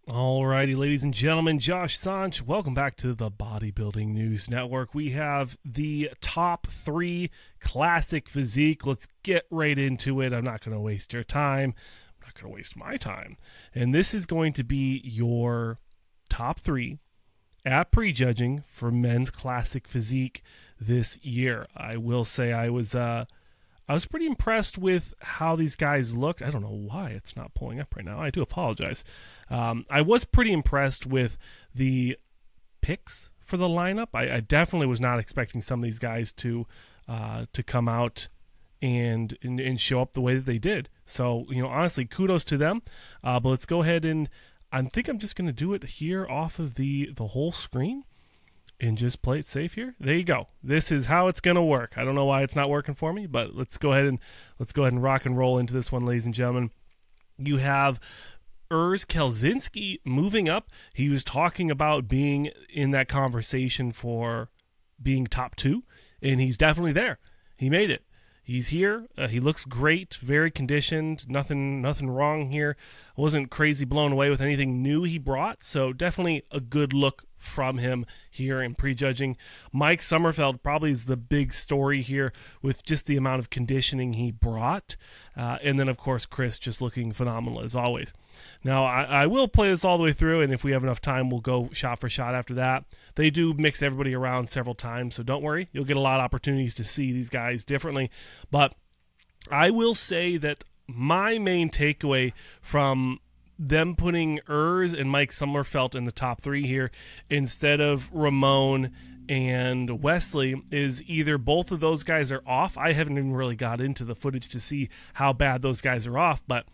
Alrighty, ladies and gentlemen, Josh Sanch, welcome back to the Bodybuilding News Network. We have the top 3 classic physique. Let's get right into it. I'm not going to waste your time. I'm not going to waste my time. And this is going to be your top 3 at Prejudging for men's classic physique this year. I will say I was pretty impressed with how these guys looked. I don't know why it's not pulling up right now. I do apologize. I was pretty impressed with the picks for the lineup. I definitely was not expecting some of these guys to come out and show up the way that they did. So, honestly, kudos to them. But let's go ahead and I think I'm just going to do it here off of the whole screen. And just play it safe here. There you go. This is how it's going to work. I don't know why it's not working for me, but let's go ahead and rock and roll into this one, ladies and gentlemen. You have Urs Kelsinski moving up. He was talking about being in that conversation for being top 2, and he's definitely there. He made it. He's here. He looks great, very conditioned. Nothing wrong here. I wasn't crazy blown away with anything new he brought, so definitely a good look from him here in Prejudging. Mike Sommerfeld probably is the big story here with just the amount of conditioning he brought. And then, of course, Chris just looking phenomenal as always. Now, I will play this all the way through, and if we have enough time, we'll go shot for shot after that. They do mix everybody around several times, so don't worry. You'll get a lot of opportunities to see these guys differently. But I will say that my main takeaway from them putting Urs and Mike Sommerfeld in the top 3 here instead of Ramon and Wesley is either both of those guys are off. I haven't even really got into the footage to see how bad those guys are off, but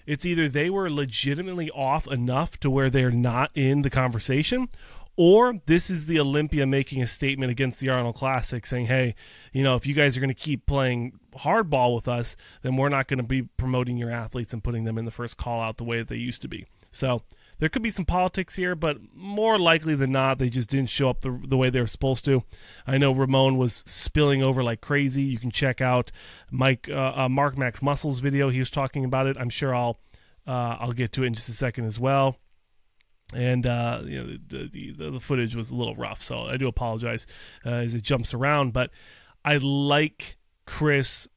it's either they were legitimately off enough to where they're not in the conversation, or this is the Olympia making a statement against the Arnold Classic saying, hey, if you guys are going to keep playing hardball with us, then we're not going to be promoting your athletes and putting them in the first call out the way that they used to be. So there could be some politics here, but more likely than not, they just didn't show up the way they were supposed to. I know Ramon was spilling over like crazy. You can check out Mark Max Muscles video. He was talking about it. I'm sure I'll get to it in just a second as well. And the footage was a little rough, so I do apologize as it jumps around. But I like Chris.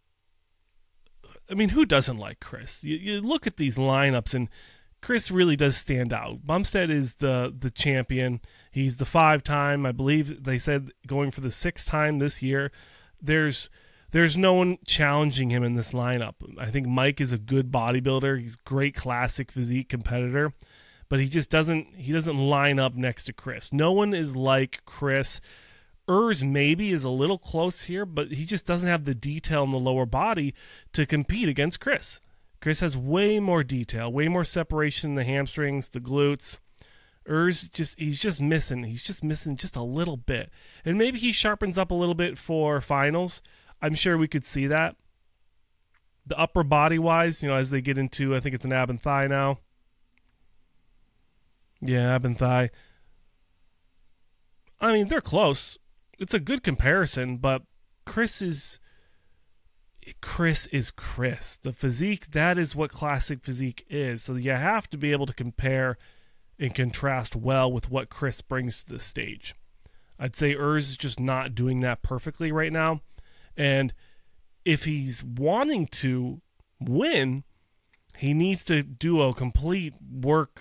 I mean, who doesn't like Chris? You look at these lineups, and Chris really does stand out. Bumstead is the champion. He's the 5-time. I believe they said going for the 6th time this year. There's no one challenging him in this lineup. I think Mike is a good bodybuilder. He's a great classic physique competitor. But he just doesn't line up next to Chris. No one is like Chris. Urs maybe is a little close here, but he just doesn't have the detail in the lower body to compete against Chris. Chris has way more detail, way more separation in the hamstrings, the glutes. Urs he's just missing just a little bit. And maybe he sharpens up a little bit for finals. I'm sure we could see that. The upper body wise, as they get into, I think it's an ab and thigh now. Yeah, ab and thigh. I mean, they're close. It's a good comparison, but Chris is Chris. The physique, that is what classic physique is. So you have to be able to compare and contrast well with what Chris brings to the stage. I'd say Urs is just not doing that perfectly right now. And if he's wanting to win, he needs to do a complete rework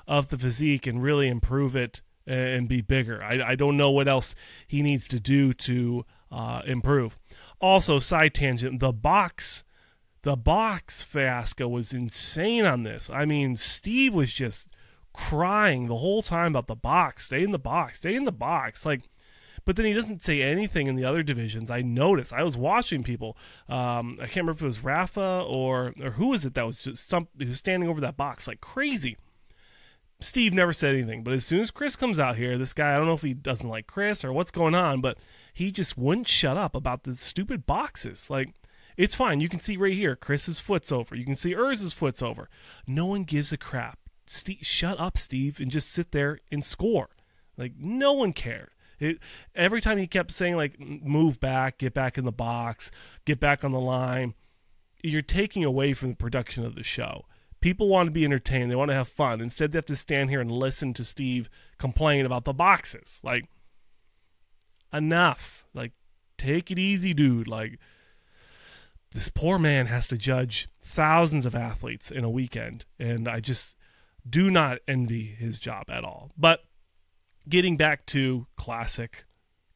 of the physique and really improve it and be bigger. I don't know what else he needs to do to improve. Also, side tangent, the box fiasco was insane on this. I mean, Steve was just crying the whole time about the box. Stay in the box. Stay in the box. But then he doesn't say anything in the other divisions. I noticed. I was watching people. I can't remember if it was Rafa or who was it that was just he was standing over that box like crazy. Steve never said anything. But as soon as Chris comes out here, this guy, I don't know if he doesn't like Chris or what's going on, but he just wouldn't shut up about the stupid boxes. It's fine. You can see right here, Chris's foot's over. You can see Urz's foot's over. No one gives a crap. Shut up, Steve, and just sit there and score. No one cared. Every time he kept saying, move back, get back in the box, get back on the line, you're taking away from the production of the show. People want to be entertained. They want to have fun. Instead, they have to stand here and listen to Steve complain about the boxes. Like, enough. Like, take it easy, dude. Like, this poor man has to judge thousands of athletes in a weekend, and I just do not envy his job at all. But getting back to Classic,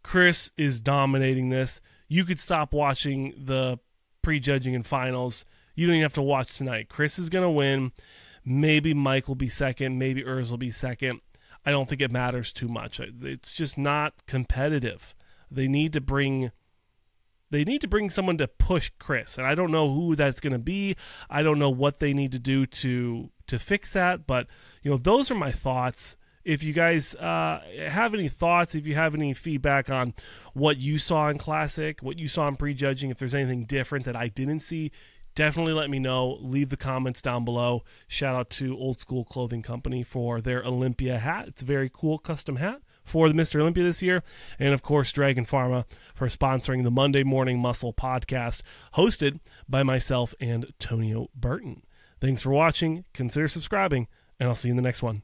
Chris is dominating this. You could stop watching the prejudging and finals. You don't even have to watch tonight. Chris is going to win. Maybe Mike will be second. Maybe Urs will be second. I don't think it matters too much. It's just not competitive. They need to bring someone to push Chris, and I don't know who that's going to be. I don't know what they need to do to fix that, but those are my thoughts. If you guys have any thoughts, if you have any feedback on what you saw in Classic, what you saw in prejudging, if there's anything different that I didn't see, definitely let me know. Leave the comments down below. Shout out to Old School Clothing Company for their Olympia hat. It's a very cool custom hat for the Mr. Olympia this year. And, of course, Dragon Pharma for sponsoring the Monday Morning Muscle podcast hosted by myself and Tonio Burton. Thanks for watching. Consider subscribing, and I'll see you in the next one.